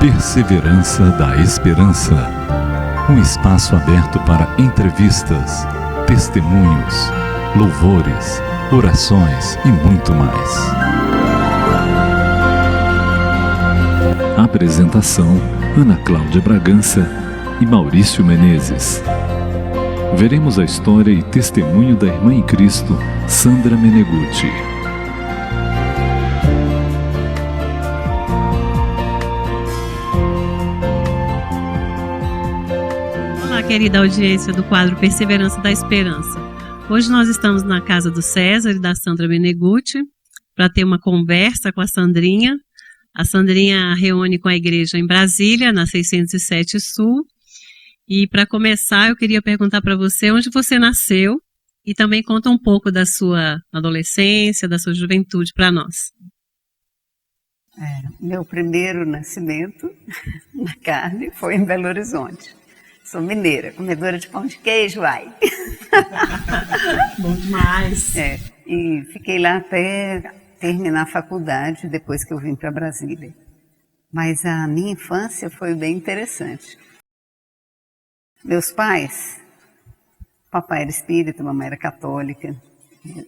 Perseverança da Esperança. Um espaço aberto para entrevistas, testemunhos, louvores, orações e muito mais. Apresentação: Ana Cláudia Bragança e Maurício Menezes. Veremos a história e testemunho da irmã em Cristo, Sandra Menegutti. Olá, querida audiência do quadro Perseverança da Esperança. Hoje nós estamos na casa do César e da Sandra Menegutti para ter uma conversa com a Sandrinha. A Sandrinha reúne com a igreja em Brasília, na 607 Sul. E para começar, eu queria perguntar para você onde você nasceu e também conta um pouco da sua adolescência, da sua juventude para nós. Meu primeiro nascimento na carne foi em Belo Horizonte. Sou mineira, comedora de pão de queijo, ai. Bom demais. E fiquei lá até terminar a faculdade, depois que eu vim para Brasília. Mas a minha infância foi bem interessante. Meus pais, papai era espírita, mamãe era católica,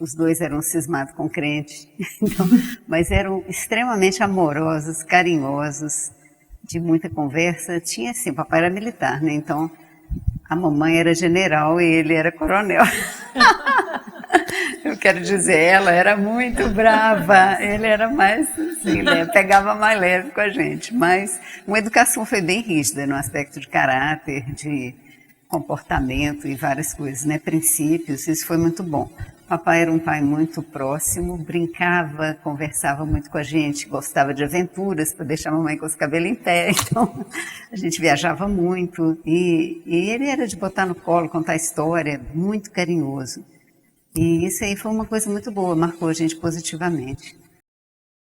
os dois eram cismados com crente, então, mas eram extremamente amorosos, carinhosos, de muita conversa. Tinha assim, papai era militar, né? Então a mamãe era general e ele era coronel. Eu quero dizer, ela era muito brava, ele era mais assim, né? Pegava mais leve com a gente, mas uma educação foi bem rígida no aspecto de caráter, de comportamento e várias coisas, né? Princípios, isso foi muito bom. Papai era um pai muito próximo, brincava, conversava muito com a gente, gostava de aventuras para deixar a mamãe com os cabelos em pé, então a gente viajava muito e ele era de botar no colo, contar história, muito carinhoso. E isso aí foi uma coisa muito boa, marcou a gente positivamente.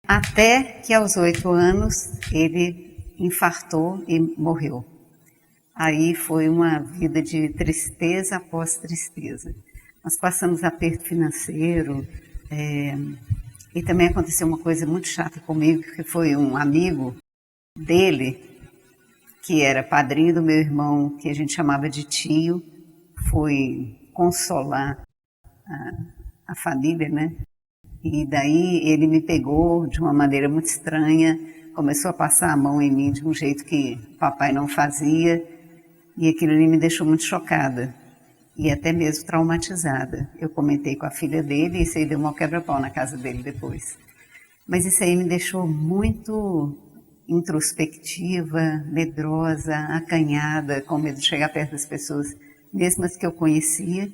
Até que aos 8 anos ele infartou e morreu. Aí foi uma vida de tristeza após tristeza. Nós passamos aperto financeiro e também aconteceu uma coisa muito chata comigo, que foi um amigo dele, que era padrinho do meu irmão, que a gente chamava de tio, foi consolar a família, né? E daí ele me pegou de uma maneira muito estranha, começou a passar a mão em mim de um jeito que papai não fazia, e aquilo ali me deixou muito chocada e até mesmo traumatizada. Eu comentei com a filha dele e isso aí deu uma quebra-pau na casa dele depois. Mas isso aí me deixou muito introspectiva, medrosa, acanhada, com medo de chegar perto das pessoas, mesmo as que eu conhecia.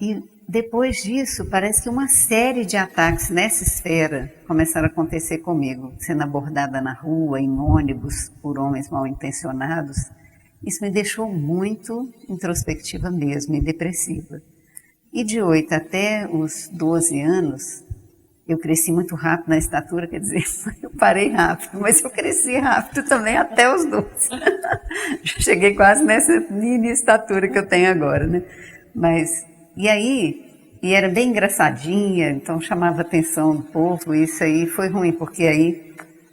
E depois disso, parece que uma série de ataques nessa esfera começaram a acontecer comigo, sendo abordada na rua, em ônibus, por homens mal intencionados. Isso me deixou muito introspectiva mesmo e depressiva. E de 8 até os 12 anos, eu cresci muito rápido na estatura, quer dizer, eu parei rápido, mas eu cresci rápido também até os 12. Cheguei quase nessa mini estatura que eu tenho agora, né? Mas, e era bem engraçadinha, então chamava a atenção do povo, e isso aí foi ruim, porque aí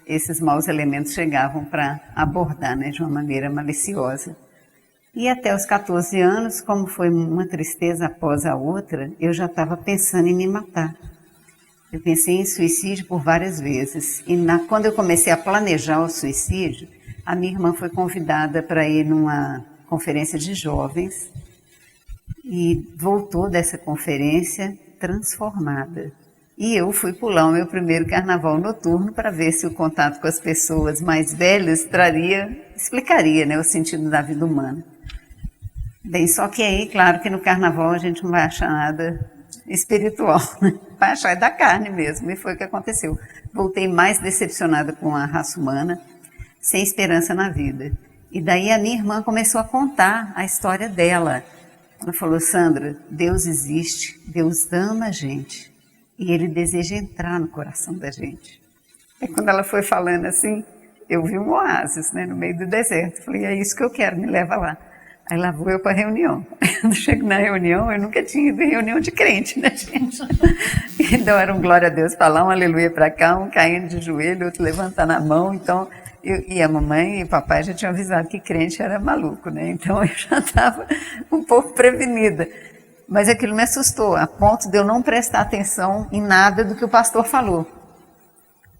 esses maus elementos chegavam para abordar, né, de uma maneira maliciosa. E até os 14 anos, como foi uma tristeza após a outra, eu já estava pensando em me matar. Eu pensei em suicídio por várias vezes. E quando eu comecei a planejar o suicídio, a minha irmã foi convidada para ir numa conferência de jovens e voltou dessa conferência transformada. E eu fui pular o meu primeiro carnaval noturno para ver se o contato com as pessoas mais velhas explicaria, né, o sentido da vida humana. Bem, só que aí, claro que no carnaval a gente não vai achar nada espiritual, né? Vai achar da carne mesmo, e foi o que aconteceu. Voltei mais decepcionada com a raça humana, sem esperança na vida. E daí a minha irmã começou a contar a história dela. Ela falou: Sandra, Deus existe, Deus ama a gente. E Ele deseja entrar no coração da gente. E quando ela foi falando assim, eu vi um oásis, né, no meio do deserto. Falei: é isso que eu quero, me leva lá. Aí lá vou eu para a reunião. Quando chego na reunião, eu nunca tinha ido em reunião de crente, né, gente? Então era um glória a Deus para lá, um aleluia para cá, um caindo de joelho, outro levantando a mão. Então E a mamãe e o papai já tinham avisado que crente era maluco, né? Então eu já estava um pouco prevenida. Mas aquilo me assustou, a ponto de eu não prestar atenção em nada do que o pastor falou.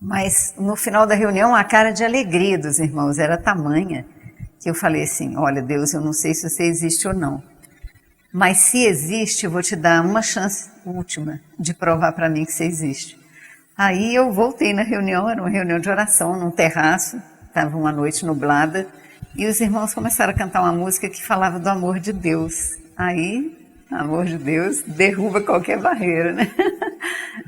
Mas no final da reunião, a cara de alegria dos irmãos era tamanha que eu falei assim: olha, Deus, eu não sei se você existe ou não, mas se existe, eu vou te dar uma chance última de provar para mim que você existe. Aí eu voltei na reunião, era uma reunião de oração num terraço, estava uma noite nublada, e os irmãos começaram a cantar uma música que falava do amor de Deus. Aí, amor de Deus derruba qualquer barreira, né?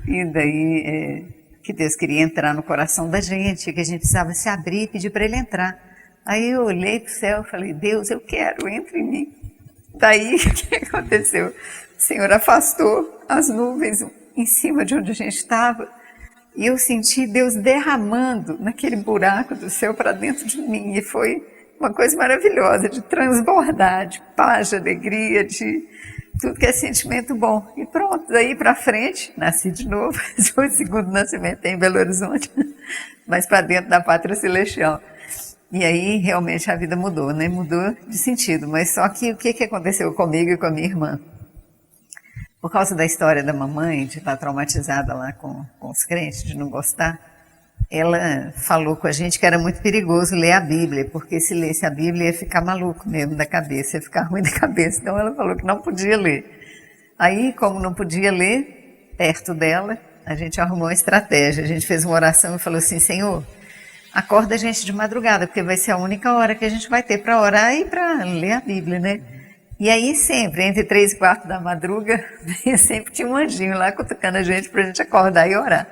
E daí, que Deus queria entrar no coração da gente, que a gente precisava se abrir e pedir para Ele entrar. Aí eu olhei para o céu e falei: Deus, eu quero, entre em mim. Daí, o que aconteceu? O Senhor afastou as nuvens em cima de onde a gente estava, e eu senti Deus derramando naquele buraco do céu para dentro de mim, e foi uma coisa maravilhosa, de transbordar, de paz, de alegria, de tudo que é sentimento bom. E pronto, daí para frente, nasci de novo, foi o segundo nascimento em Belo Horizonte, mas para dentro da pátria celestial. E aí realmente a vida mudou, né? Mudou de sentido, mas só que o que aconteceu comigo e com a minha irmã? Por causa da história da mamãe, de estar traumatizada lá com os crentes, de não gostar, ela falou com a gente que era muito perigoso ler a Bíblia, porque se lesse a Bíblia ia ficar maluco mesmo da cabeça, ia ficar ruim da cabeça. Então ela falou que não podia ler. Aí, como não podia ler, perto dela, a gente arrumou uma estratégia. A gente fez uma oração e falou assim: Senhor, acorda a gente de madrugada, porque vai ser a única hora que a gente vai ter para orar e para ler a Bíblia, né? E aí sempre, entre 3 e 4 da madruga, sempre tinha um anjinho lá cutucando a gente para a gente acordar e orar.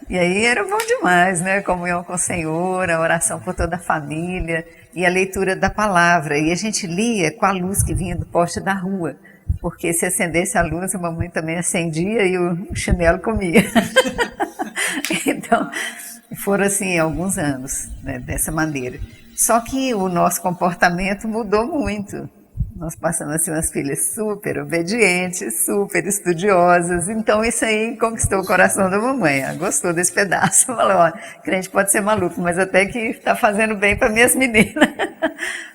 E aí era bom demais, né? A comunhão com o Senhor, a oração por toda a família e a leitura da palavra. E a gente lia com a luz que vinha do poste da rua, porque se acendesse a luz, a mamãe também acendia e o chinelo comia. Então, foram assim alguns anos, né, dessa maneira. Só que o nosso comportamento mudou muito. Nós passamos a ser umas filhas super obedientes, super estudiosas. Então isso aí conquistou o coração da mamãe. Ela gostou desse pedaço. Falou: ó, crente pode ser maluco, mas até que está fazendo bem para minhas meninas.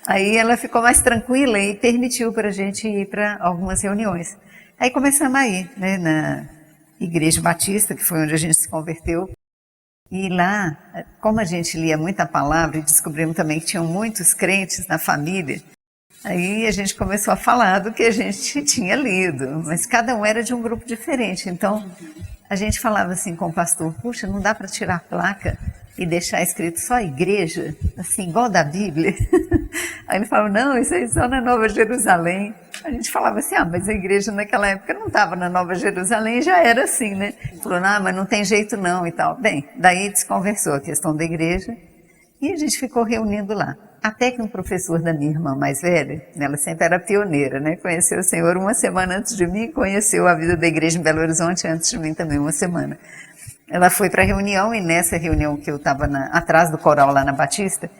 Aí ela ficou mais tranquila e permitiu para a gente ir para algumas reuniões. Aí começamos a ir, né, na Igreja Batista, que foi onde a gente se converteu. E lá, como a gente lia muita palavra e descobrimos também que tinham muitos crentes na família, aí a gente começou a falar do que a gente tinha lido, mas cada um era de um grupo diferente. Então, a gente falava assim com o pastor: puxa, não dá para tirar a placa e deixar escrito só igreja, assim, igual da Bíblia? Aí ele falou: não, isso aí só na Nova Jerusalém. A gente falava assim: ah, mas a igreja naquela época não estava na Nova Jerusalém, já era assim, né? Ele falou: não, mas não tem jeito não e tal. Bem, daí desconversou a questão da igreja e a gente ficou reunindo lá. Até que um professor da minha irmã mais velha, ela sempre era pioneira, né? Conheceu o Senhor uma semana antes de mim, conheceu a vida da igreja em Belo Horizonte antes de mim também, uma semana. Ela foi para a reunião, e nessa reunião que eu estava atrás do coral lá na Batista,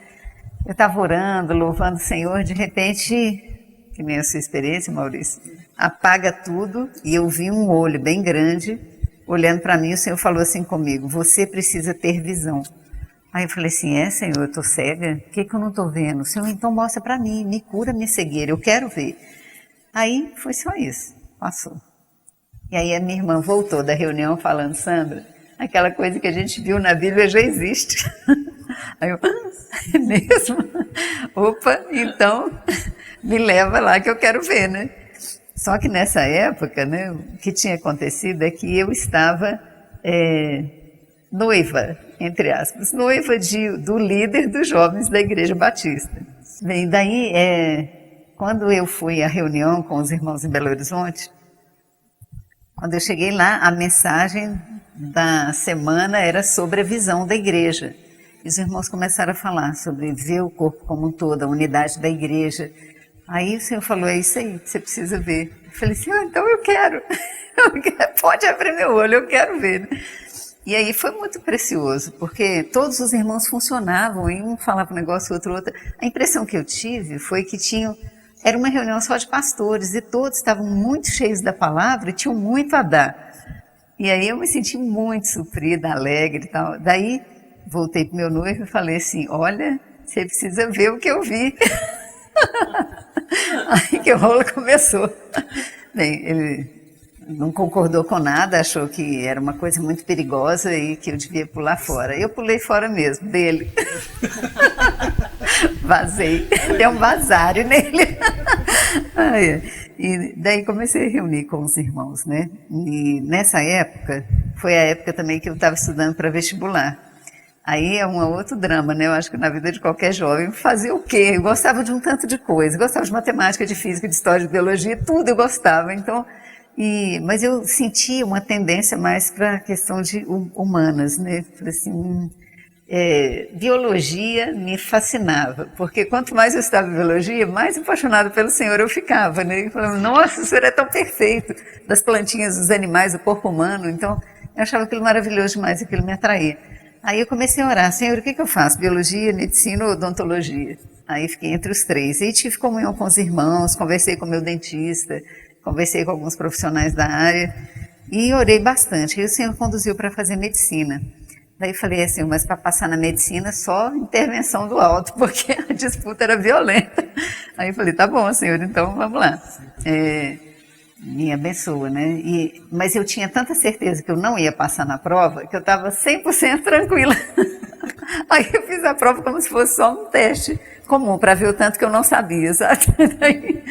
eu estava orando, louvando o Senhor, de repente, que nem a sua experiência, Maurício, apaga tudo e eu vi um olho bem grande olhando para mim. O Senhor falou assim comigo: você precisa ter visão. Aí eu falei assim: é, Senhor, eu estou cega? O que eu não estou vendo? Senhor, então mostra para mim, me cura minha cegueira, eu quero ver. Aí foi só isso, passou. E aí a minha irmã voltou da reunião falando: Sandra, aquela coisa que a gente viu na Bíblia já existe. Aí eu: é mesmo? Opa, então me leva lá que eu quero ver, né? Só que nessa época, né, o que tinha acontecido é que eu estava noiva, entre aspas, noiva do líder dos jovens da Igreja Batista. Bem, daí, quando eu fui à reunião com os irmãos em Belo Horizonte, quando eu cheguei lá, a mensagem da semana era sobre a visão da igreja. E os irmãos começaram a falar sobre ver o corpo como um todo, a unidade da igreja. Aí o Senhor falou: é isso aí, você precisa ver. Eu falei assim: ah, então eu quero. Pode abrir meu olho, eu quero ver. E aí foi muito precioso, porque todos os irmãos funcionavam, e um falava um negócio, outro. A impressão que eu tive foi que era uma reunião só de pastores, e todos estavam muito cheios da palavra e tinham muito a dar. E aí eu me senti muito suprida, alegre e tal. Daí voltei para o meu noivo e falei assim, olha, você precisa ver o que eu vi. Aí que o rolo começou. Bem, ele não concordou com nada, achou que era uma coisa muito perigosa e que eu devia pular fora. Eu pulei fora mesmo, dele. Vazei, deu um vazário nele. E daí comecei a reunir com os irmãos, né? E nessa época, foi a época também que eu estava estudando para vestibular. Aí é um outro drama, né? Eu acho que na vida de qualquer jovem, fazer o quê? Eu gostava de um tanto de coisa, gostava de matemática, de física, de história, de biologia, tudo eu gostava. Então, mas eu sentia uma tendência mais para a questão de humanas, né? Assim, biologia me fascinava, porque quanto mais eu estudava biologia, mais apaixonada pelo Senhor eu ficava, né? Eu falava, nossa, o Senhor é tão perfeito, das plantinhas, dos animais, do corpo humano. Então, eu achava aquilo maravilhoso demais, aquilo me atraía. Aí eu comecei a orar, Senhor, o que eu faço? Biologia, medicina ou odontologia? Aí fiquei entre os três. E tive comunhão com os irmãos, conversei com o meu dentista, conversei com alguns profissionais da área e orei bastante. Aí o Senhor conduziu para fazer medicina. Daí falei assim, mas para passar na medicina só intervenção do alto, porque a disputa era violenta. Aí eu falei, tá bom, Senhor, então vamos lá. Me abençoa, né? Mas eu tinha tanta certeza que eu não ia passar na prova, que eu estava 100% tranquila. Aí eu fiz a prova como se fosse só um teste comum, para ver o tanto que eu não sabia, sabe?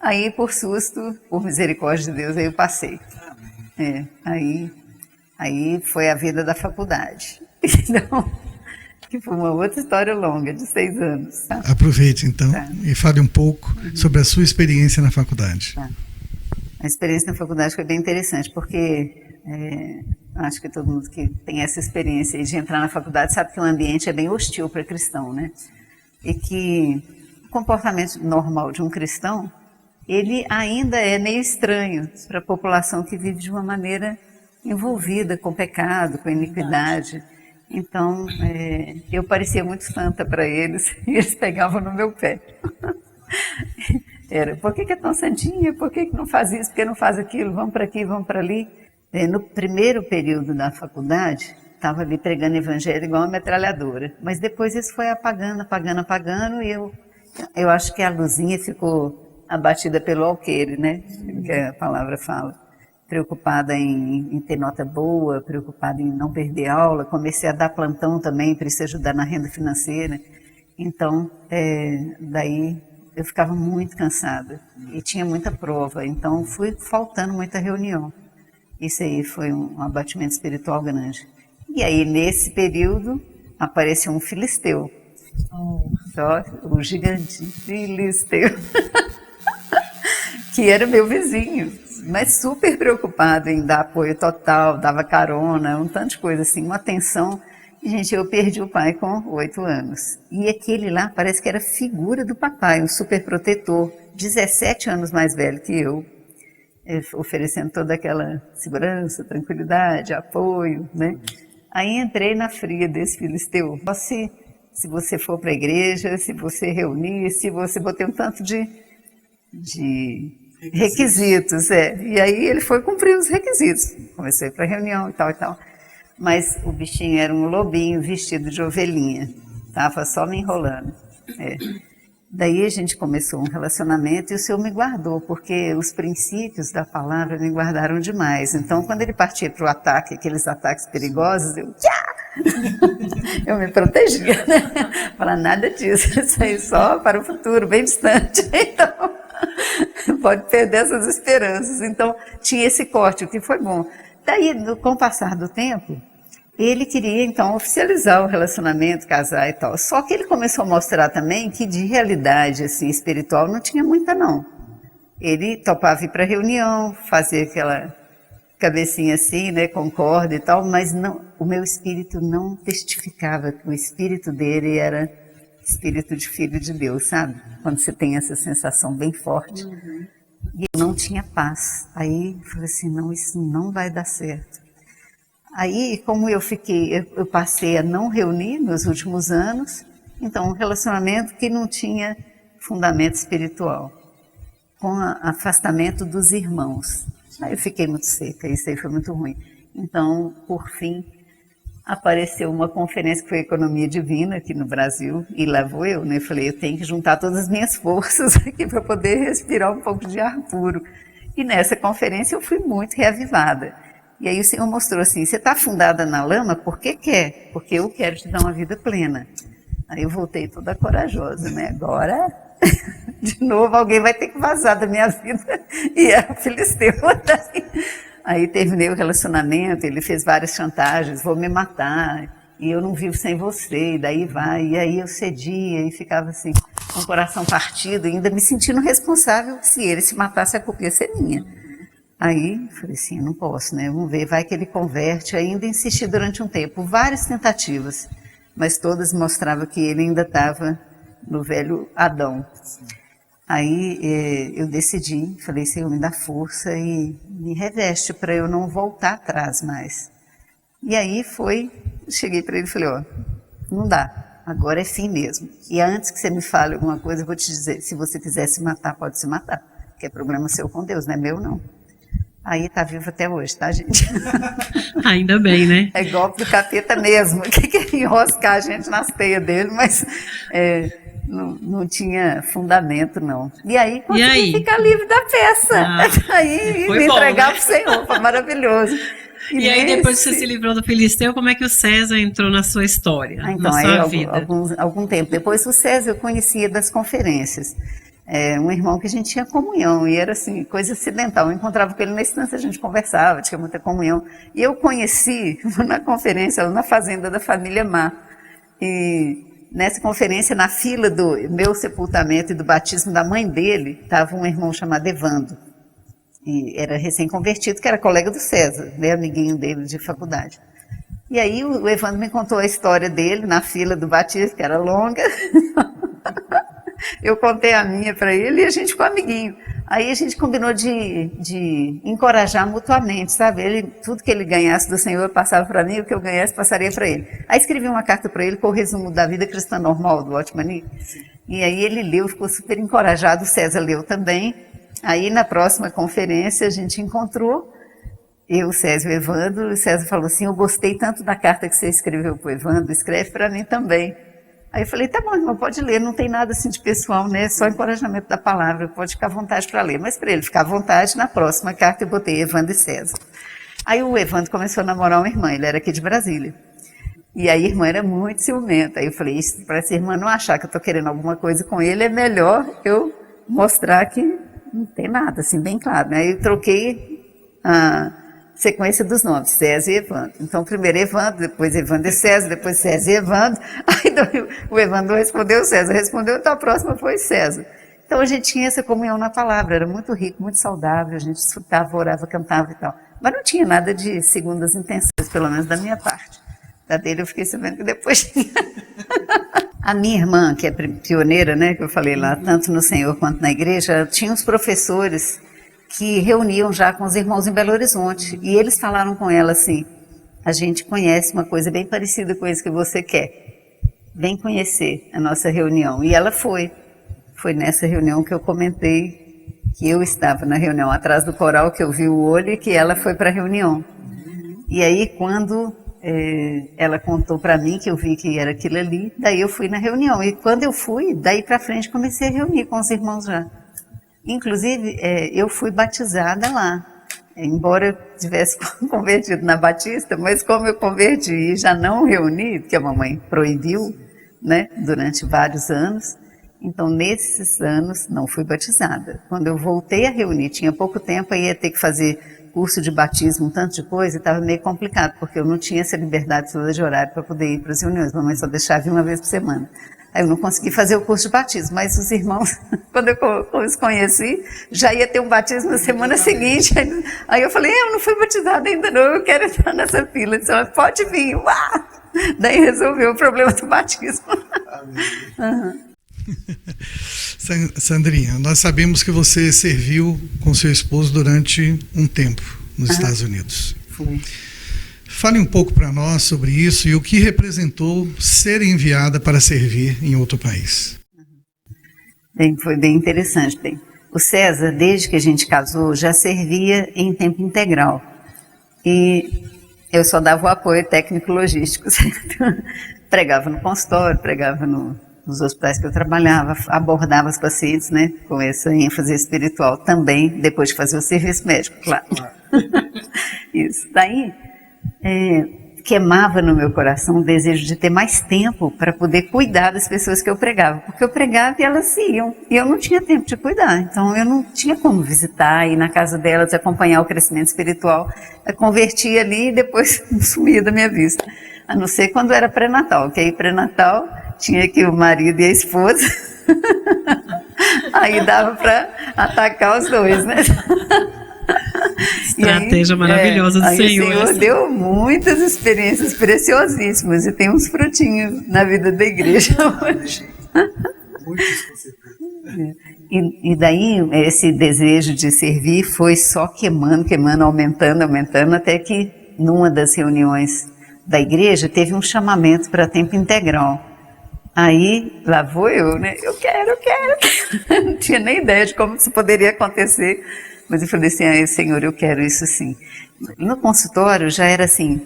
Aí, por susto, por misericórdia de Deus, aí eu passei. Aí foi a vida da faculdade. Então, que foi uma outra história longa, de 6 anos. Tá? Aproveite, então, e fale um pouco sobre a sua experiência na faculdade. Tá. A experiência na faculdade foi bem interessante, porque acho que todo mundo que tem essa experiência de entrar na faculdade sabe que o ambiente é bem hostil para cristão, né? E que o comportamento normal de um cristão, ele ainda é meio estranho para a população que vive de uma maneira envolvida com pecado, com iniquidade. Então, eu parecia muito santa para eles e eles pegavam no meu pé. Por que é tão santinha? Por que não faz isso? Por que não faz aquilo? Vamos para aqui, vamos para ali. No primeiro período da faculdade, estava ali pregando evangelho igual uma metralhadora. Mas depois isso foi apagando, apagando, apagando, e eu acho que a luzinha ficou abatida pelo alqueire, né? Que a palavra fala. Preocupada em ter nota boa, preocupada em não perder aula. Comecei a dar plantão também para isso ajudar na renda financeira. Então, daí eu ficava muito cansada e tinha muita prova. Então, fui faltando muita reunião. Isso aí foi um abatimento espiritual grande. E aí, nesse período, apareceu um filisteu. Só o gigante filisteu. Que era meu vizinho, mas super preocupado em dar apoio total, dava carona, um tanto de coisa assim, uma atenção. E, gente, eu perdi o pai com 8 anos. E aquele lá parece que era figura do papai, um super protetor, 17 anos mais velho que eu, oferecendo toda aquela segurança, tranquilidade, apoio, né? Aí entrei na fria desse filisteu. Se você for para a igreja, se você reunir, se você botar um tanto de requisitos, E aí ele foi cumprir os requisitos. Comecei para reunião e tal e tal. Mas o bichinho era um lobinho vestido de ovelhinha. Estava só me enrolando. Daí a gente começou um relacionamento e o Senhor me guardou, porque os princípios da palavra me guardaram demais. Então, quando ele partia para o ataque, aqueles ataques perigosos, eu me protegia, né? Falar nada disso, isso aí só para o futuro, bem distante. Então, pode perder essas esperanças. Então, tinha esse corte, o que foi bom. Daí, com o passar do tempo, ele queria, então, oficializar o relacionamento, casar e tal. Só que ele começou a mostrar também que de realidade assim, espiritual não tinha muita, não. Ele topava ir para reunião, fazer aquela cabecinha assim, né, com corda e tal, mas não, o meu espírito não testificava que o espírito dele era espírito de filho de Deus, sabe? Quando você tem essa sensação bem forte. E eu não tinha paz. Aí eu falei assim, não, isso não vai dar certo. Aí, como eu passei a não reunir nos últimos anos, então um relacionamento que não tinha fundamento espiritual, com afastamento dos irmãos. Aí eu fiquei muito seca, isso aí foi muito ruim. Então, por fim, apareceu uma conferência que foi Economia Divina aqui no Brasil, e lá vou eu, né? Falei, eu tenho que juntar todas as minhas forças aqui para poder respirar um pouco de ar puro. E nessa conferência eu fui muito reavivada. E aí o Senhor mostrou assim, você está afundada na lama porque quer? Porque eu quero te dar uma vida plena. Aí eu voltei toda corajosa, né? Agora, de novo, alguém vai ter que vazar da minha vida. E era o Filisteu. Aí terminei o relacionamento, ele fez várias chantagens, vou me matar, e eu não vivo sem você, e daí vai. E aí eu cedia e ficava assim, com o coração partido, ainda me sentindo responsável, se ele se matasse, a culpa ia ser minha. Aí falei assim, não posso, né? Vamos ver, vai que ele converte. Ainda insisti durante um tempo, várias tentativas, mas todas mostravam que ele ainda estava no velho Adão. Aí eu decidi, falei, Senhor, me dá força e me reveste para eu não voltar atrás mais. E aí cheguei para ele e falei, ó, não dá, agora é fim mesmo. E antes que você me fale alguma coisa, eu vou te dizer, se você quiser se matar, pode se matar, que é problema seu com Deus, não é meu não. Aí tá vivo até hoje, tá, gente? Ainda bem, né? É golpe do capeta mesmo, que quer enroscar a gente nas teias dele, mas... não tinha fundamento, não. E aí consegui ficar livre da peça. Aí me entregar para o Senhor, foi maravilhoso. E aí depois que você se livrou do Filisteu, como é que o César entrou na sua história, na sua vida? Algum tempo depois, o César eu conhecia das conferências. Um irmão que a gente tinha comunhão, e era assim, coisa acidental. Eu encontrava com ele na estância, a gente conversava, tinha muita comunhão. E eu conheci na conferência, na fazenda da família Má. E nessa conferência, na fila do meu sepultamento e do batismo da mãe dele, estava um irmão chamado Evando. E era recém-convertido, que era colega do César, né, amiguinho dele de faculdade. E aí o Evando me contou a história dele na fila do batismo, que era longa. Eu contei a minha para ele e a gente ficou amiguinho. Aí a gente combinou de encorajar mutuamente, sabe? Tudo que ele ganhasse do Senhor passava para mim, o que eu ganhasse passaria para ele. Aí escrevi uma carta para ele com o resumo da vida cristã normal do Otmani. E aí ele leu, ficou super encorajado, o César leu também. Aí na próxima conferência a gente encontrou, eu, o César e o Evandro. O César falou assim, eu gostei tanto da carta que você escreveu para o Evandro, escreve para mim também. Aí eu falei, tá bom, irmão, pode ler, não tem nada assim de pessoal, né? Só encorajamento da palavra, pode ficar à vontade para ler. Mas para ele ficar à vontade, na próxima carta eu botei Evandro e César. Aí o Evandro começou a namorar uma irmã, ele era aqui de Brasília. E aí a irmã era muito ciumenta. Aí eu falei, para essa irmã não achar que eu estou querendo alguma coisa com ele, é melhor eu mostrar que não tem nada, assim, bem claro, né? Aí eu troquei a sequência dos nomes, César e Evandro. Então, primeiro Evandro, depois Evandro e César, depois César e Evandro. Aí o Evandro respondeu, o César respondeu, então a próxima foi César. Então a gente tinha essa comunhão na palavra, era muito rico, muito saudável, a gente desfrutava, orava, cantava e tal. Mas não tinha nada de segundas intenções, pelo menos da minha parte. Da dele eu fiquei sabendo que depois tinha. A minha irmã, que é pioneira, né, que eu falei lá, tanto no Senhor quanto na igreja, tinha uns professores que reuniam já com os irmãos em Belo Horizonte. E eles falaram com ela assim, a gente conhece uma coisa bem parecida com isso que você quer. Vem conhecer a nossa reunião. E ela foi. Foi nessa reunião que eu comentei que eu estava na reunião atrás do coral, que eu vi o olho e que ela foi para a reunião. E aí quando ela contou para mim que eu vi que era aquilo ali, daí eu fui na reunião. E quando eu fui, daí para frente comecei a reunir com os irmãos já. Inclusive, eu fui batizada lá, embora eu tivesse convertido na Batista, mas como eu converti e já não reuni, porque a mamãe proibiu, né, durante vários anos, então nesses anos não fui batizada. Quando eu voltei a reunir, tinha pouco tempo, aí ia ter que fazer curso de batismo, um tanto de coisa, e estava meio complicado, porque eu não tinha essa liberdade toda de horário para poder ir para as reuniões, a mamãe só deixava ir uma vez por semana. Aí eu não consegui fazer o curso de batismo, mas os irmãos, quando eu os conheci, já ia ter um batismo na semana seguinte. Aí eu falei, eu não fui batizada ainda não, eu quero entrar nessa fila. Ele disse, pode vir. Uau! Daí resolveu o problema do batismo. Sandrinha, nós sabemos que você serviu com seu esposo durante um tempo nos Estados Unidos. Fui. Fale um pouco para nós sobre isso e o que representou ser enviada para servir em outro país. Bem, foi bem interessante. Bem, o César, desde que a gente casou, já servia em tempo integral. E Eu só dava o apoio técnico-logístico, certo? Pregava no consultório, pregava nos hospitais que eu trabalhava, abordava os pacientes, né, com essa ênfase espiritual também, depois de fazer o serviço médico, claro. Isso. Daí, queimava no meu coração o desejo de ter mais tempo para poder cuidar das pessoas que eu pregava, porque eu pregava e elas iam, e eu não tinha tempo de cuidar, então eu não tinha como visitar, ir na casa delas, acompanhar o crescimento espiritual. Eu convertia ali e depois sumia da minha vista, a não ser quando era pré-natal, que aí pré-natal tinha aqui o marido e a esposa, aí dava para atacar os dois, né? Estratégia maravilhosa do Senhor. O Senhor deu muitas experiências preciosíssimas e tem uns frutinhos na vida da igreja hoje. E daí esse desejo de servir foi só queimando, aumentando, até que numa das reuniões da igreja teve um chamamento para tempo integral. Aí, lá vou eu, né? Eu quero. Não tinha nem ideia de como isso poderia acontecer. Mas eu falei assim, Senhor, eu quero isso sim. No consultório já era assim,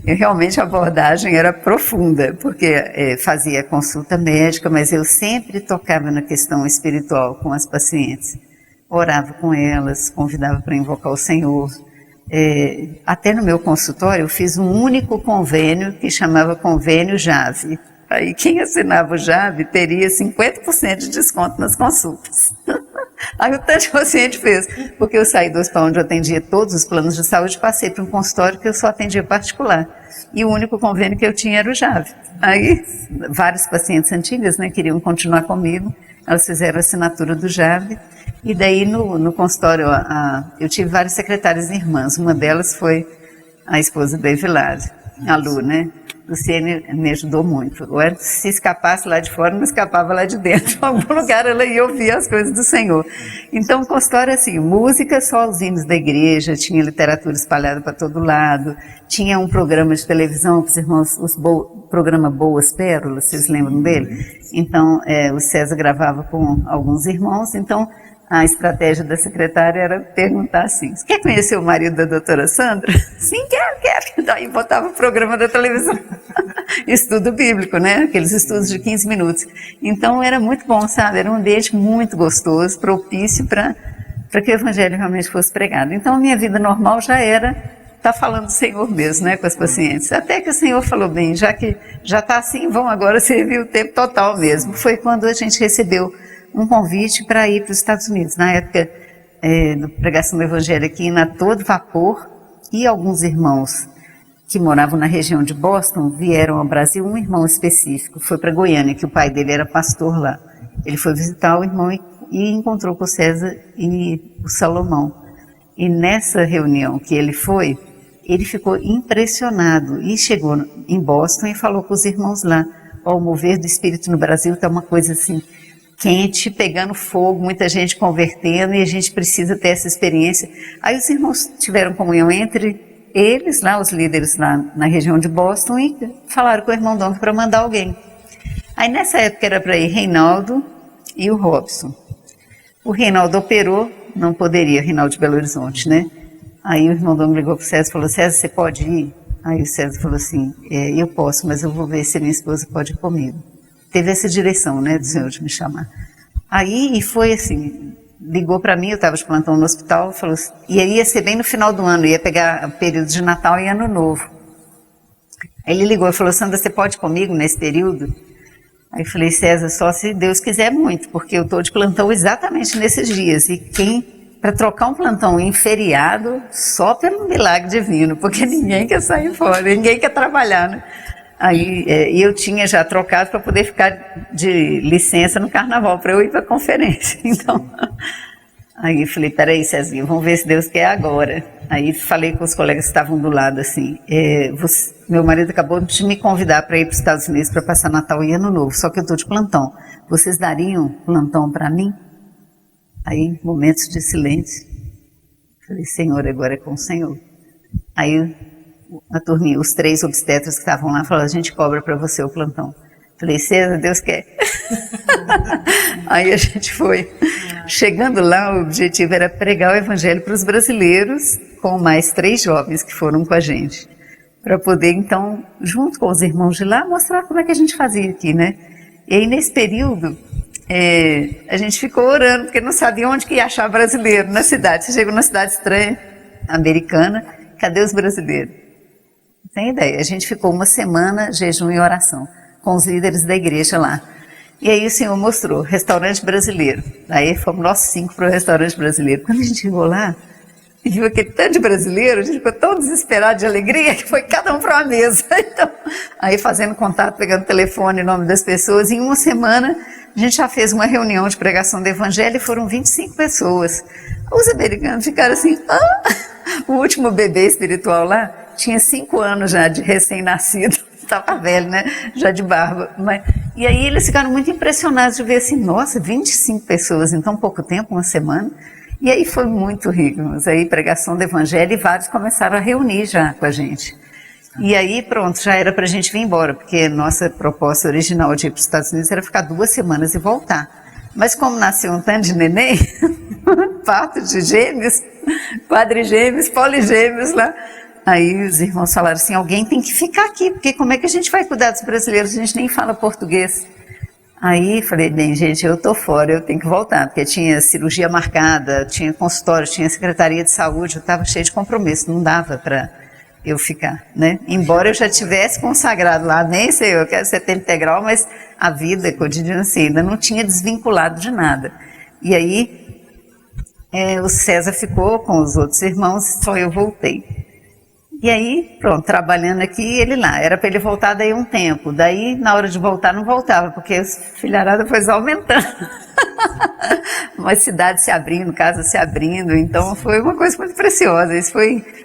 realmente a abordagem era profunda, porque fazia consulta médica, mas eu sempre tocava na questão espiritual com as pacientes. Orava com elas, convidava para invocar o Senhor. Até no meu consultório eu fiz um único convênio que chamava Convênio JAVE. Aí quem assinava o JAVE teria 50% de desconto nas consultas. Aí o tanto de paciente fez, porque eu saí do hospital onde eu atendia todos os planos de saúde, passei para um consultório que eu só atendia particular. E o único convênio que eu tinha era o JAVE. Aí vários pacientes antigas, né, queriam continuar comigo, elas fizeram a assinatura do JAVE. E daí no consultório eu tive várias secretárias irmãs, uma delas foi a esposa da Evilade, a Lu, né? Luciene me ajudou muito. Ou se escapasse lá de fora, não escapava lá de dentro. Em algum lugar ela ia ouvir as coisas do Senhor. Então, o consultório assim, música, só os hinos da igreja, tinha literatura espalhada para todo lado, tinha um programa de televisão, os irmãos, programa Boas Pérolas, vocês lembram dele? Então, o César gravava com alguns irmãos, então a estratégia da secretária era perguntar assim, você quer conhecer o marido da doutora Sandra? Sim, quero. Daí botava o programa da televisão. Estudo bíblico, né? Aqueles estudos de 15 minutos. Então era muito bom, sabe? Era um ambiente muito gostoso, propício para que o evangelho realmente fosse pregado. Então a minha vida normal já era estar falando do Senhor mesmo, né? Com as pacientes. Até que o Senhor falou, bem, já que já está assim, vamos agora servir o tempo total mesmo. Foi quando a gente recebeu um convite para ir para os Estados Unidos. Na época da pregação do Evangelho aqui, a todo vapor, e alguns irmãos que moravam na região de Boston vieram ao Brasil. Um irmão específico foi para Goiânia, que o pai dele era pastor lá. Ele foi visitar o irmão e encontrou com o César e o Salomão. E nessa reunião que ele foi, ele ficou impressionado e chegou em Boston e falou com os irmãos lá, o mover do Espírito no Brasil está uma coisa assim, quente, pegando fogo, muita gente convertendo, e a gente precisa ter essa experiência. Aí os irmãos tiveram comunhão entre eles, lá, os líderes lá na região de Boston, e falaram com o irmão Dom para mandar alguém. Aí nessa época era para ir Reinaldo e o Robson. O Reinaldo operou, não poderia, Reinaldo de Belo Horizonte, né? Aí o irmão Dom ligou para o César e falou, César, você pode ir? Aí o César falou assim, eu posso, mas eu vou ver se minha esposa pode ir comigo. Teve essa direção, né, do Senhor de me chamar. Aí, e foi assim, ligou para mim, eu estava de plantão no hospital, falou assim, e aí ia ser bem no final do ano, ia pegar período de Natal e Ano Novo. Aí ele ligou e falou, Sandra, você pode ir comigo nesse período? Aí eu falei, César, só se Deus quiser muito, porque eu estou de plantão exatamente nesses dias, e para trocar um plantão em feriado, só pelo milagre divino, porque ninguém quer sair fora, ninguém quer trabalhar, né? Aí eu tinha já trocado para poder ficar de licença no carnaval, para eu ir para a conferência. Então, aí eu falei, peraí, Cezinha, vamos ver se Deus quer agora. Aí falei com os colegas que estavam do lado assim, meu marido acabou de me convidar para ir para os Estados Unidos para passar Natal e Ano Novo, só que eu estou de plantão. Vocês dariam plantão para mim? Aí, momentos de silêncio. Falei, Senhor, agora é com o Senhor. Aí a turminha, os 3 obstetras que estavam lá, falaram, a gente cobra para você o plantão. Falei, César, Deus quer. Aí a gente foi. Chegando lá, o objetivo era pregar o evangelho para os brasileiros com mais 3 jovens que foram com a gente, para poder, então, junto com os irmãos de lá, mostrar como é que a gente fazia aqui, né? E aí, nesse período, a gente ficou orando, porque não sabia onde que ia achar brasileiro na cidade. Você chegou numa cidade estranha, americana, cadê os brasileiros? Não tem ideia. A gente ficou uma semana, jejum e oração, com os líderes da igreja lá. E aí o Senhor mostrou, restaurante brasileiro. Aí fomos nós 5 para o restaurante brasileiro. Quando a gente chegou lá, e viu aquele tanto de brasileiro, a gente ficou tão desesperado de alegria que foi cada um para uma mesa. Então, aí fazendo contato, pegando telefone, nome das pessoas, em uma semana a gente já fez uma reunião de pregação do evangelho e foram 25 pessoas. Os americanos ficaram assim, O último bebê espiritual lá tinha 5 anos já de recém-nascido, estava velho, né? Já de barba. E aí eles ficaram muito impressionados de ver assim, nossa, 25 pessoas em tão pouco tempo, uma semana. E aí foi muito rico, aí pregação do evangelho e vários começaram a reunir já com a gente. E aí pronto, já era para a gente vir embora, porque nossa proposta original de ir para os Estados Unidos era ficar 2 semanas e voltar. Mas como nasceu um tanto de neném, parto de gêmeos, quadrigêmeos, poligêmeos lá, aí os irmãos falaram assim, alguém tem que ficar aqui, porque como é que a gente vai cuidar dos brasileiros, a gente nem fala português. Aí falei, bem, gente, eu tô fora, eu tenho que voltar, porque tinha cirurgia marcada, tinha consultório, tinha secretaria de saúde, eu estava cheio de compromisso, não dava para eu ficar, né? Embora eu já tivesse consagrado lá, nem sei, eu quero ser tempo integral, mas a vida cotidiana assim, ainda não tinha desvinculado de nada. E aí o César ficou com os outros irmãos, só eu voltei. E aí, pronto, trabalhando aqui, ele lá. Era para ele voltar daí um tempo. Daí, na hora de voltar, não voltava, porque a filharada foi aumentando. Uma cidade se abrindo, casa se abrindo. Então, foi uma coisa muito preciosa.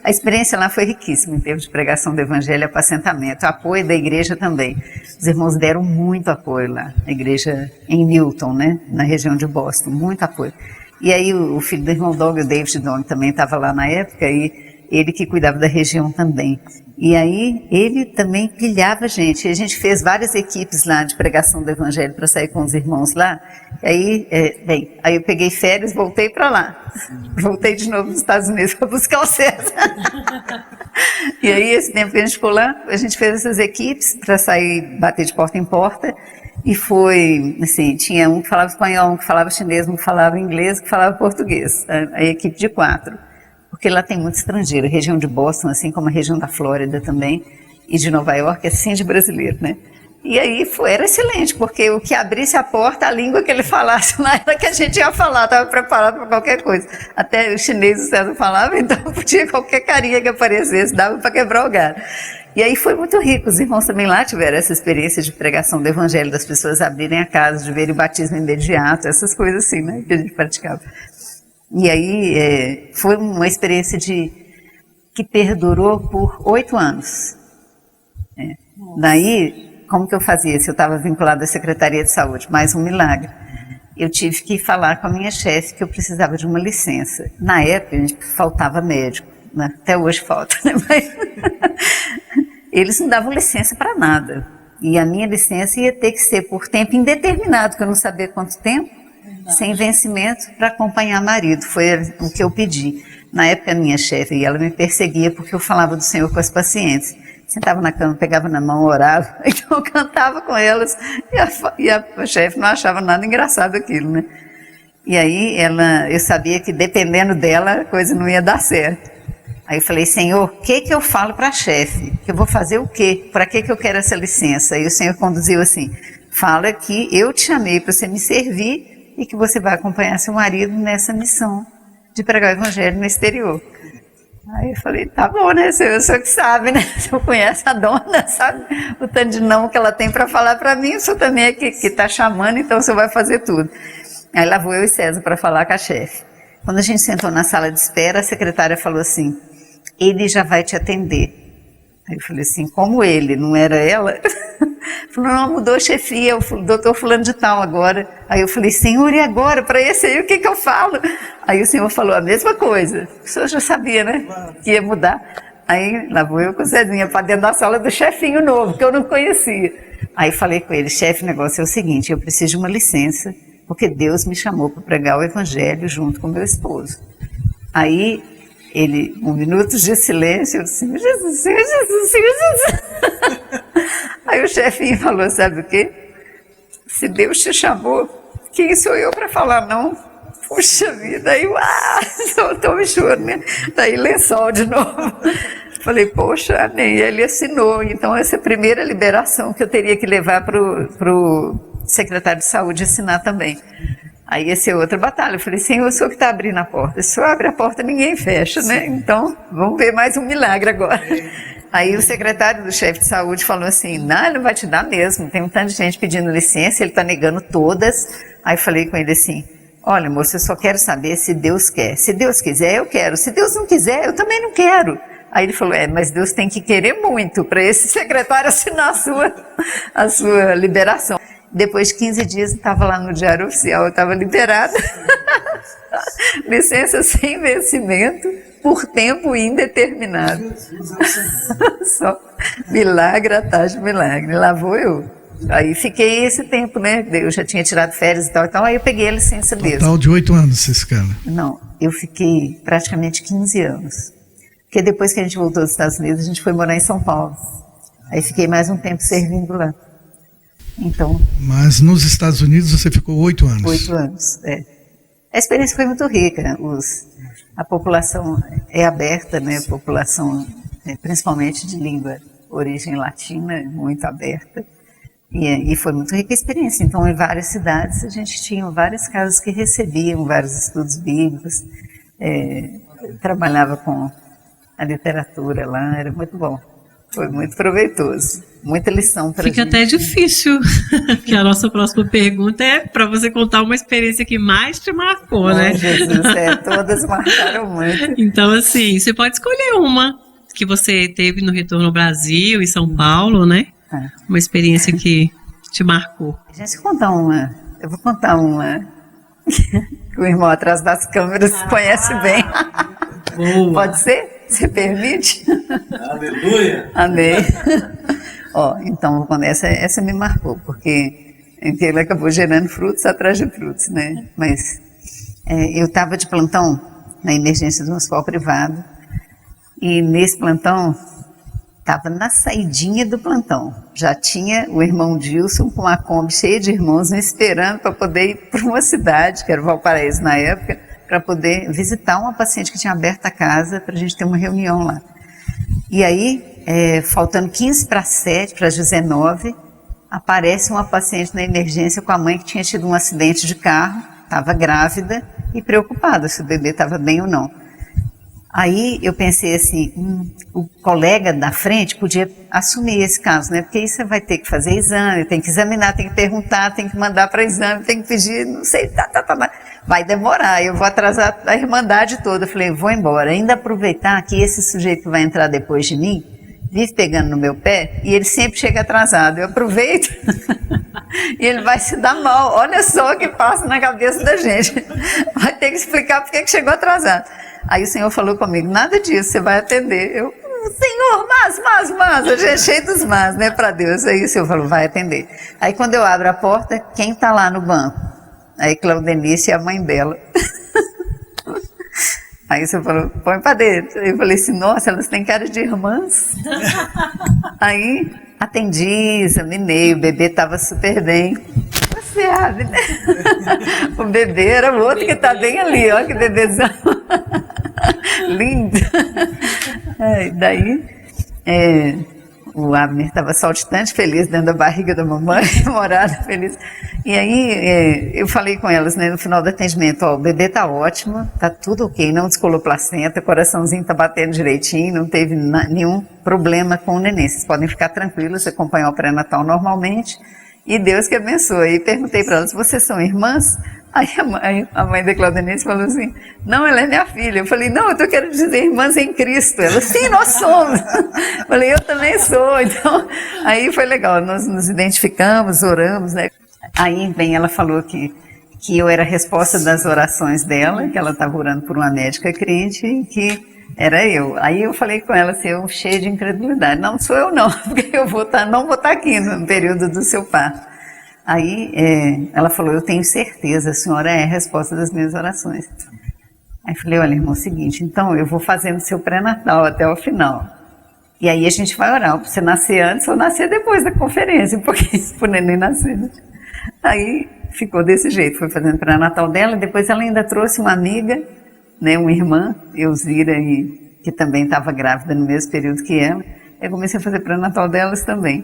A experiência lá foi riquíssima em termos de pregação do evangelho e apacentamento. O apoio da igreja também. Os irmãos deram muito apoio lá. A igreja em Newton, né, na região de Boston. Muito apoio. E aí, o filho do irmão Dong, o David Dong, também estava lá na época e ele que cuidava da região também. E aí, ele também pilhava a gente. E a gente fez várias equipes lá de pregação do evangelho para sair com os irmãos lá. E aí, aí eu peguei férias, voltei para lá. Voltei de novo nos Estados Unidos para buscar o César. E aí, esse tempo que a gente ficou lá, a gente fez essas equipes para sair, bater de porta em porta. E foi, assim, tinha um que falava espanhol, um que falava chinês, um que falava inglês, um que falava português. A equipe de 4. Porque lá tem muito estrangeiro, a região de Boston, assim como a região da Flórida também, e de Nova York, assim de brasileiro, né? E aí era excelente, porque o que abrisse a porta, a língua que ele falasse lá era que a gente ia falar, estava preparado para qualquer coisa. Até o chinês o César falava, então podia qualquer carinha que aparecesse, dava para quebrar o galho. E aí foi muito rico, os irmãos também lá tiveram essa experiência de pregação do evangelho, das pessoas abrirem a casa, de verem o batismo imediato, essas coisas assim, né, que a gente praticava. E aí foi uma experiência que perdurou por 8 anos. Daí, como que eu fazia? Se eu estava vinculada à Secretaria de Saúde, mais um milagre. Eu tive que falar com a minha chefe que eu precisava de uma licença. Na época, a gente faltava médico, né? Até hoje falta, né? Mas eles não davam licença para nada. E a minha licença ia ter que ser por tempo indeterminado, que eu não sabia quanto tempo, sem vencimento, para acompanhar marido. Foi o que eu pedi. Na época, a minha chefe, e ela me perseguia porque eu falava do Senhor com as pacientes. Sentava na cama, pegava na mão, orava, então eu cantava com elas, e a chefe não achava nada engraçado aquilo, né? E aí, eu sabia que dependendo dela, a coisa não ia dar certo. Aí eu falei, Senhor, o que eu falo para a chefe? Que eu vou fazer o quê? Para que eu quero essa licença? Aí o Senhor conduziu assim, fala que eu te chamei para você me servir, e que você vai acompanhar seu marido nessa missão de pregar o evangelho no exterior. Aí eu falei, tá bom, né, senhor, o senhor que sabe, né, o senhor conhece a dona, sabe o tanto de não que ela tem para falar para mim, o senhor também é que está chamando, então o senhor vai fazer tudo. Aí lá vou eu e César para falar com a chefe. Quando a gente sentou na sala de espera, a secretária falou assim, ele já vai te atender. Aí eu falei assim, como ele, não era ela? Falou, não, mudou a chefia, o doutor fulano de tal agora. Aí eu falei, Senhor, e agora? Para esse aí, o que eu falo? Aí o Senhor falou a mesma coisa. O Senhor já sabia, né, que ia mudar. Aí lá vou eu com o Cezinha para dentro da sala do chefinho novo, que eu não conhecia. Aí falei com ele, chefe, o negócio é o seguinte, eu preciso de uma licença, porque Deus me chamou para pregar o evangelho junto com meu esposo. Aí Ele, 1 minuto de silêncio, eu disse, Jesus, Senhor, Jesus, Senhor, Jesus. Aí o chefinho falou, sabe o quê? Se Deus te chamou, quem sou eu para falar não? Puxa vida, aí soltou o choro, né? Daí lençol de novo. Falei, poxa, nem ele assinou. Então essa é a primeira liberação que eu teria que levar para o secretário de saúde assinar também. Aí essa é outra batalha. Eu falei, Senhor, o senhor que está abrindo a porta. Se o senhor abre a porta, ninguém fecha, né? Então, vamos ver mais um milagre agora. Aí o secretário do chefe de saúde falou assim, não, ele não vai te dar mesmo. Tem um tanto de gente pedindo licença, ele está negando todas. Aí eu falei com ele assim, olha, moço, eu só quero saber se Deus quer. Se Deus quiser, eu quero. Se Deus não quiser, eu também não quero. Aí ele falou, mas Deus tem que querer muito para esse secretário assinar a sua liberação. Depois de 15 dias, eu estava lá no Diário Oficial, eu estava liberada. Licença sem vencimento, por tempo indeterminado. Só milagre atrás de milagre. Lá vou eu. Aí fiquei esse tempo, né? Eu já tinha tirado férias e tal, aí eu peguei a licença mesmo. Total de 8 anos, vocês ficaram? Não, eu fiquei praticamente 15 anos. Porque depois que a gente voltou dos Estados Unidos, a gente foi morar em São Paulo. Aí fiquei mais um tempo servindo lá. Então, mas nos Estados Unidos você ficou 8 anos? 8 anos, é. A experiência foi muito rica. A população é aberta, né? A população, principalmente de língua origem latina, muito aberta. E foi muito rica a experiência. Então, em várias cidades, a gente tinha várias casas que recebiam vários estudos bíblicos. Trabalhava com a literatura lá, era muito bom. Foi muito proveitoso. Muita lição para a gente. Fica até difícil, porque a nossa próxima pergunta é para você contar uma experiência que mais te marcou, né? Jesus, todas marcaram muito. Então, assim, você pode escolher uma que você teve no retorno ao Brasil, em São Paulo, né? Uma experiência que te marcou. Gente, eu vou contar uma que o irmão atrás das câmeras conhece bem. Boa. Pode ser? Você permite? Aleluia! Amém. Então, essa me marcou, porque ele acabou gerando frutos atrás de frutos, né? Mas eu estava de plantão na emergência do hospital privado, e nesse plantão, estava na saidinha do plantão. Já tinha o irmão Dilson com uma Kombi cheia de irmãos me esperando para poder ir para uma cidade, que era Valparaíso na época, para poder visitar uma paciente que tinha aberto a casa para a gente ter uma reunião lá. E aí, faltando 15 para 7, para 19, aparece uma paciente na emergência com a mãe que tinha tido um acidente de carro, estava grávida e preocupada se o bebê estava bem ou não. Aí eu pensei assim, o colega da frente podia assumir esse caso, né? Porque aí você vai ter que fazer exame, tem que examinar, tem que perguntar, tem que mandar para exame, tem que pedir, não sei, vai demorar, eu vou atrasar a irmandade toda. Eu falei, vou embora, ainda aproveitar que esse sujeito que vai entrar depois de mim, vive pegando no meu pé, e ele sempre chega atrasado, eu aproveito e ele vai se dar mal. Olha só o que passa na cabeça da gente, vai ter que explicar por que chegou atrasado. Aí o Senhor falou comigo, nada disso, você vai atender. Eu, Senhor, mas, a gente é cheio dos mas, né, para Deus. Aí o Senhor falou, vai atender. Aí quando eu abro a porta, quem está lá no banco? Aí Claudenice e a mãe dela. Aí o Senhor falou, põe para dentro. Aí eu falei assim, nossa, elas têm cara de irmãs. Aí atendi, examinei, o bebê estava super bem. Você sabe, né? O bebê era o outro que está bem ali, olha que bebezão. Lindo. Daí, o Abner estava saltitante feliz dentro da barriga da mamãe, morada feliz. E aí, eu falei com elas, né, no final do atendimento, o bebê está ótimo, está tudo ok, não descolou placenta, o coraçãozinho está batendo direitinho, não teve nenhum problema com o neném. Vocês podem ficar tranquilos, acompanhar o pré-natal normalmente. E Deus que abençoe. E perguntei para elas, vocês são irmãs? Aí a mãe da Claudenice falou assim, não, ela é minha filha. Eu falei, não, eu quero dizer irmãs em Cristo. Ela, sim, nós somos. Eu falei, eu também sou. Então, aí foi legal, nós nos identificamos, oramos, né? Aí, bem, ela falou que eu era a resposta das orações dela, que ela estava orando por uma médica crente, e que era eu. Aí eu falei com ela assim, eu cheia de incredulidade, não sou eu não, porque eu não vou estar aqui no período do seu parto. Aí ela falou, eu tenho certeza, a senhora é a resposta das minhas orações. Aí falei, olha, irmão, é o seguinte, então eu vou fazendo seu pré-natal até o final. E aí a gente vai orar para você nascer antes ou nascer depois da conferência, porque o neném nascer. Né? Aí ficou desse jeito, foi fazendo pré-natal dela, depois ela ainda trouxe uma amiga, né, uma irmã, Elzira, que também estava grávida no mesmo período que ela. Eu comecei a fazer pré-natal delas também.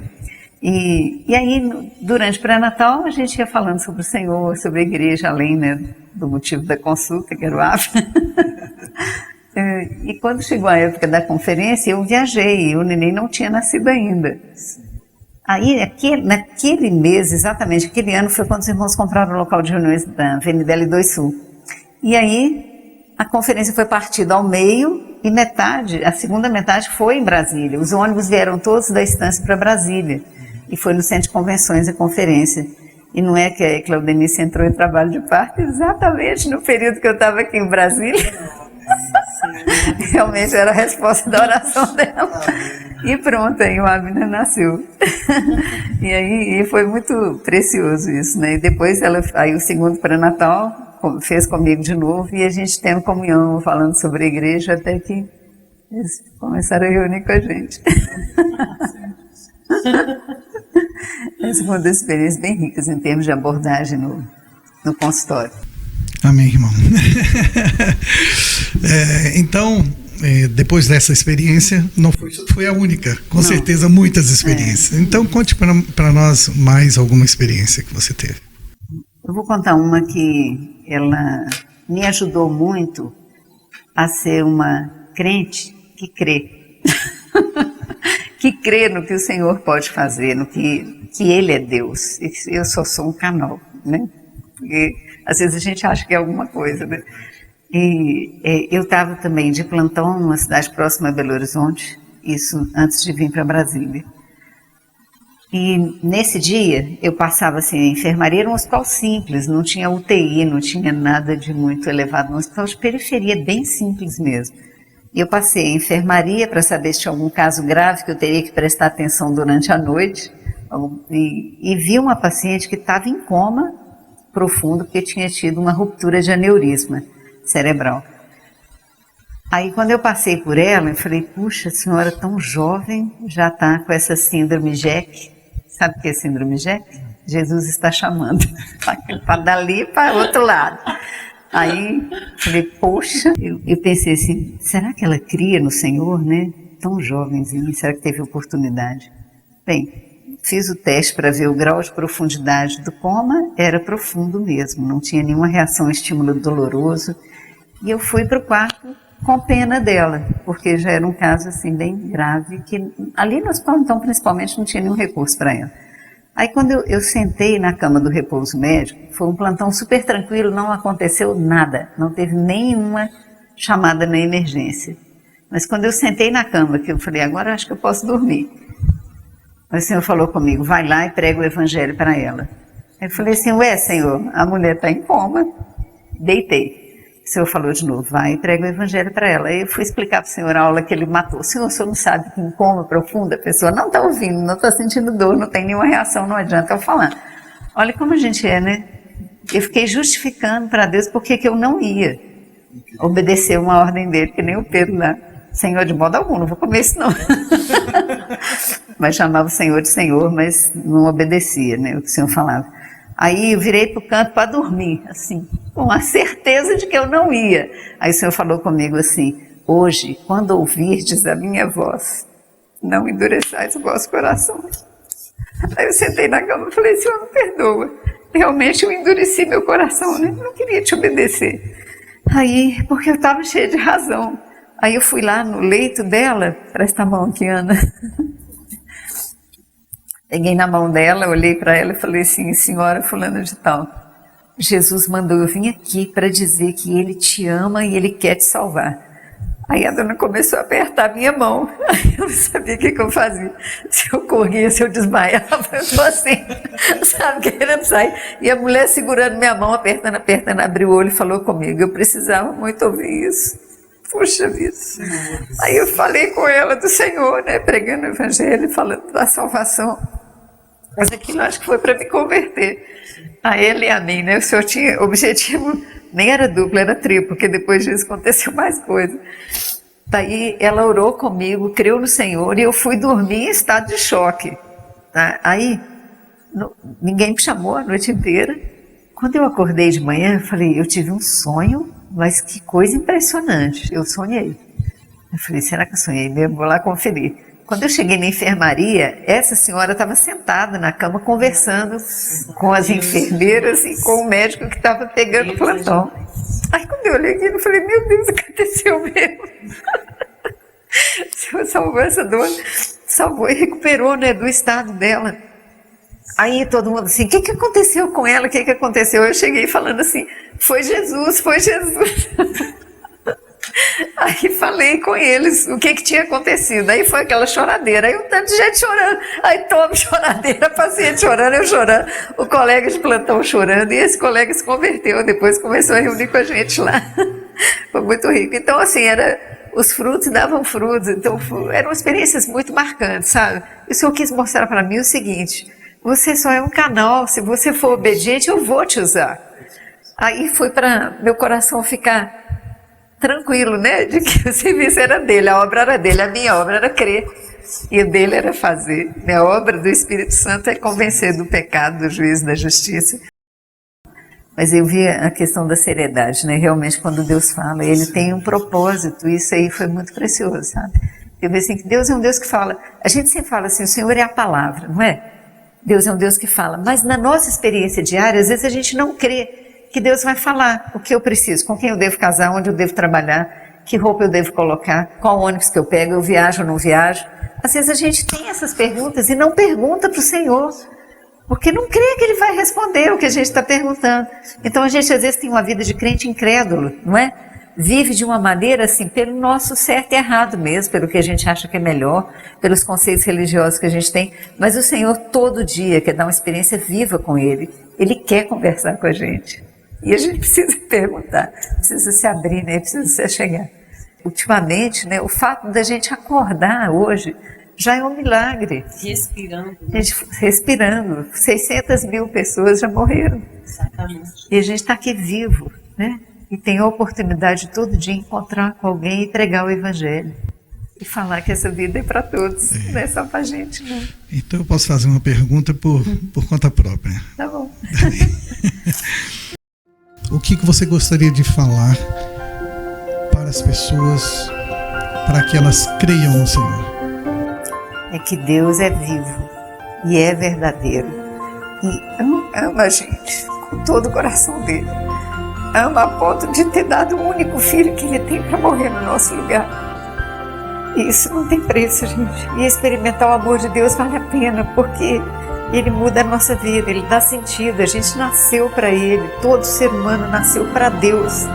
E aí, durante o pré-natal, a gente ia falando sobre o Senhor, sobre a igreja, além, né, do motivo da consulta, que era o AFA. E quando chegou a época da conferência, eu viajei, e o neném não tinha nascido ainda. Aí, naquele mês, exatamente, aquele ano, foi quando os irmãos compraram o local de reuniões da Avenida L2 Sul. E aí, a conferência foi partida ao meio, e a segunda metade foi em Brasília. Os ônibus vieram todos da estância para Brasília. E foi no Centro de Convenções e Conferência. E não é que a Claudenice entrou em trabalho de parto exatamente no período que eu estava aqui em Brasília. Realmente era a resposta da oração dela. E pronto, aí o Abner nasceu. E aí foi muito precioso isso, né? E depois aí o segundo pré-natal fez comigo de novo e a gente tendo comunhão, falando sobre a igreja, até que eles começaram a reunir com a gente. Essa foi uma das experiências bem ricas em termos de abordagem no consultório. Amém, irmão. Então, depois dessa experiência, não foi a única, com certeza muitas experiências. Então, conte para nós mais alguma experiência que você teve. Eu vou contar uma que ela me ajudou muito a ser uma crente que crê. Que crê no que o Senhor pode fazer, no que Ele é Deus. Eu só sou um canal, né? Porque às vezes a gente acha que é alguma coisa, né? E eu estava também de plantão numa cidade próxima a Belo Horizonte, isso antes de vir para Brasília. E nesse dia eu passava assim, a enfermaria era um hospital simples, não tinha UTI, não tinha nada de muito elevado, um hospital de periferia bem simples mesmo. E eu passei a enfermaria para saber se tinha algum caso grave que eu teria que prestar atenção durante a noite. E vi uma paciente que estava em coma profundo porque tinha tido uma ruptura de aneurisma cerebral. Aí quando eu passei por ela, eu falei, puxa, a senhora tão jovem já está com essa síndrome Jack. Sabe o que é síndrome Jack? Jesus está chamando para dali para o outro lado. Aí, falei, poxa, eu pensei assim, será que ela cria no Senhor, né? Tão jovenzinha, será que teve oportunidade? Bem, fiz o teste para ver o grau de profundidade do coma, era profundo mesmo, não tinha nenhuma reação a estímulo doloroso. E eu fui para o quarto com pena dela, porque já era um caso assim bem grave, que ali no hospital, então, principalmente, não tinha nenhum recurso para ela. Aí quando eu sentei na cama do repouso médico, foi um plantão super tranquilo, não aconteceu nada, não teve nenhuma chamada na emergência. Mas quando eu sentei na cama, que eu falei, agora acho que eu posso dormir. Mas o Senhor falou comigo, vai lá e prega o evangelho para ela. Eu falei assim, ué, Senhor, a mulher está em coma. Deitei. O Senhor falou de novo, vai e prega o evangelho para ela. Aí eu fui explicar para o Senhor a aula que ele matou. O senhor não sabe que em coma profunda a pessoa não está ouvindo, não está sentindo dor, não tem nenhuma reação, não adianta eu falar. Olha como a gente é, né? Eu fiquei justificando para Deus porque que eu não ia obedecer uma ordem dele, que nem o Pedro lá. Senhor, de modo algum, não vou comer isso não. Mas chamava o Senhor de Senhor, mas não obedecia, né, o que o Senhor falava. Aí eu virei para o canto para dormir, assim, com a certeza de que eu não ia. Aí o Senhor falou comigo assim, hoje, quando ouvirdes a minha voz, não endureçais o vosso coração. Aí eu sentei na cama e falei, Senhor, me perdoa. Realmente eu endureci meu coração, né? Eu não queria te obedecer. Aí, porque eu estava cheia de razão. Aí eu fui lá no leito dela, presta a mão aqui, Ana. Peguei na mão dela, olhei para ela e falei assim, senhora fulana de tal, Jesus mandou eu vir aqui para dizer que Ele te ama e Ele quer te salvar. Aí a dona começou a apertar a minha mão, aí eu não sabia o que eu fazia, se eu corria, se eu desmaiava, eu estou assim, sabe, querendo sair. E a mulher segurando minha mão, apertando, abriu o olho e falou comigo, eu precisava muito ouvir isso. Puxa vida. Aí eu falei com ela do Senhor, né, pregando o evangelho, falando da salvação. Mas aquilo acho que foi para me converter. A ele e a mim, né? O senhor tinha objetivo, nem era duplo, era triplo, porque depois disso aconteceu mais coisa. Daí ela orou comigo, creu no Senhor, e eu fui dormir em estado de choque. Tá? Aí ninguém me chamou a noite inteira. Quando eu acordei de manhã, eu falei, eu tive um sonho, mas que coisa impressionante. Eu sonhei. Eu falei, será que eu sonhei mesmo? Vou lá conferir. Quando eu cheguei na enfermaria, essa senhora estava sentada na cama conversando com as enfermeiras e com o médico que estava pegando o plantão. Aí quando eu olhei aquilo, eu falei, meu Deus, aconteceu mesmo. O Senhor salvou essa dona, salvou e recuperou, né, do estado dela. Aí todo mundo assim, o que aconteceu com ela? O que aconteceu? Eu cheguei falando assim, foi Jesus, foi Jesus. Aí falei com eles o que tinha acontecido. Aí foi aquela choradeira, aí um tanto de gente chorando. Aí toma choradeira, paciente chorando, eu chorando, o colega de plantão chorando, e esse colega se converteu, depois começou a reunir com a gente lá. Foi muito rico. Então assim, os frutos davam frutos, então eram experiências muito marcantes, sabe? E o Senhor quis mostrar para mim o seguinte, você só é um canal, se você for obediente eu vou te usar. Aí foi para meu coração ficar tranquilo, né, de que o serviço era dele, a obra era dele, a minha obra era crer, e o dele era fazer. A obra do Espírito Santo é convencer do pecado, do juízo, da justiça. Mas eu vi a questão da seriedade, né, realmente quando Deus fala, ele tem um propósito, isso aí foi muito precioso, sabe? Eu vi assim que Deus é um Deus que fala, a gente sempre fala assim, o Senhor é a palavra, não é? Deus é um Deus que fala, mas na nossa experiência diária, às vezes a gente não crê que Deus vai falar o que eu preciso, com quem eu devo casar, onde eu devo trabalhar, que roupa eu devo colocar, qual ônibus que eu pego, eu viajo ou não viajo. Às vezes a gente tem essas perguntas e não pergunta para o Senhor, porque não crê que Ele vai responder o que a gente está perguntando. Então a gente às vezes tem uma vida de crente incrédulo, não é? Vive de uma maneira assim, pelo nosso certo e errado mesmo, pelo que a gente acha que é melhor, pelos conceitos religiosos que a gente tem, mas o Senhor todo dia quer dar uma experiência viva com Ele, Ele quer conversar com a gente. E a gente precisa perguntar, precisa se abrir, né? Precisa se achegar. Ultimamente, né, o fato da gente acordar hoje já é um milagre. Respirando. Respirando. 600 mil pessoas já morreram. Exatamente. E a gente está aqui vivo, né? E tem a oportunidade todo dia encontrar com alguém e pregar o Evangelho. E falar que essa vida é para todos, não é só para a gente, não. Então eu posso fazer uma pergunta por conta própria. Tá bom. O que você gostaria de falar para as pessoas, para que elas creiam no Senhor? É que Deus é vivo e é verdadeiro. E ama a gente com todo o coração dele. Ama a ponto de ter dado o único filho que ele tem para morrer no nosso lugar. E isso não tem preço, gente. E experimentar o amor de Deus vale a pena, porque Ele muda a nossa vida, Ele dá sentido, a gente nasceu para Ele, todo ser humano nasceu para Deus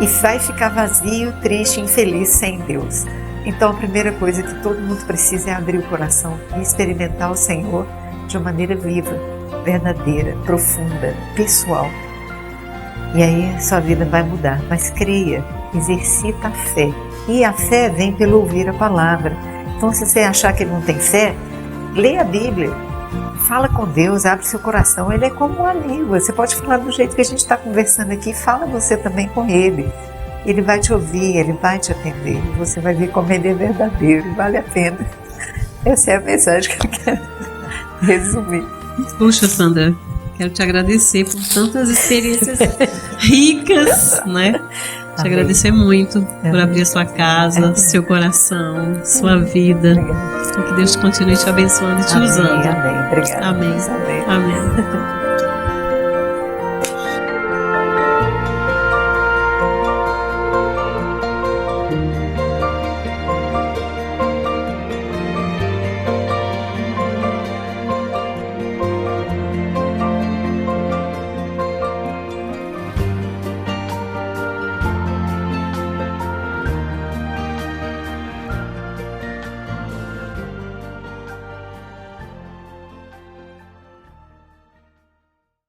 e vai ficar vazio, triste, infeliz sem Deus. Então a primeira coisa que todo mundo precisa é abrir o coração e experimentar o Senhor de uma maneira viva, verdadeira, profunda, pessoal. E aí sua vida vai mudar, mas creia, exercita a fé. E a fé vem pelo ouvir a palavra. Então se você achar que não tem fé, leia a Bíblia. Fala com Deus, abre seu coração, Ele é como um amigo, você pode falar do jeito que a gente está conversando aqui, fala você também com Ele, Ele vai te ouvir, Ele vai te atender, você vai ver como Ele é verdadeiro, vale a pena. Essa é a mensagem que eu quero resumir. Puxa, Sandra, quero te agradecer por tantas experiências ricas, né? Te agradecer muito por abrir a sua casa, seu coração, sua vida. Obrigada. Que Deus continue te abençoando e te usando. Amém, obrigada. Amém. Amém.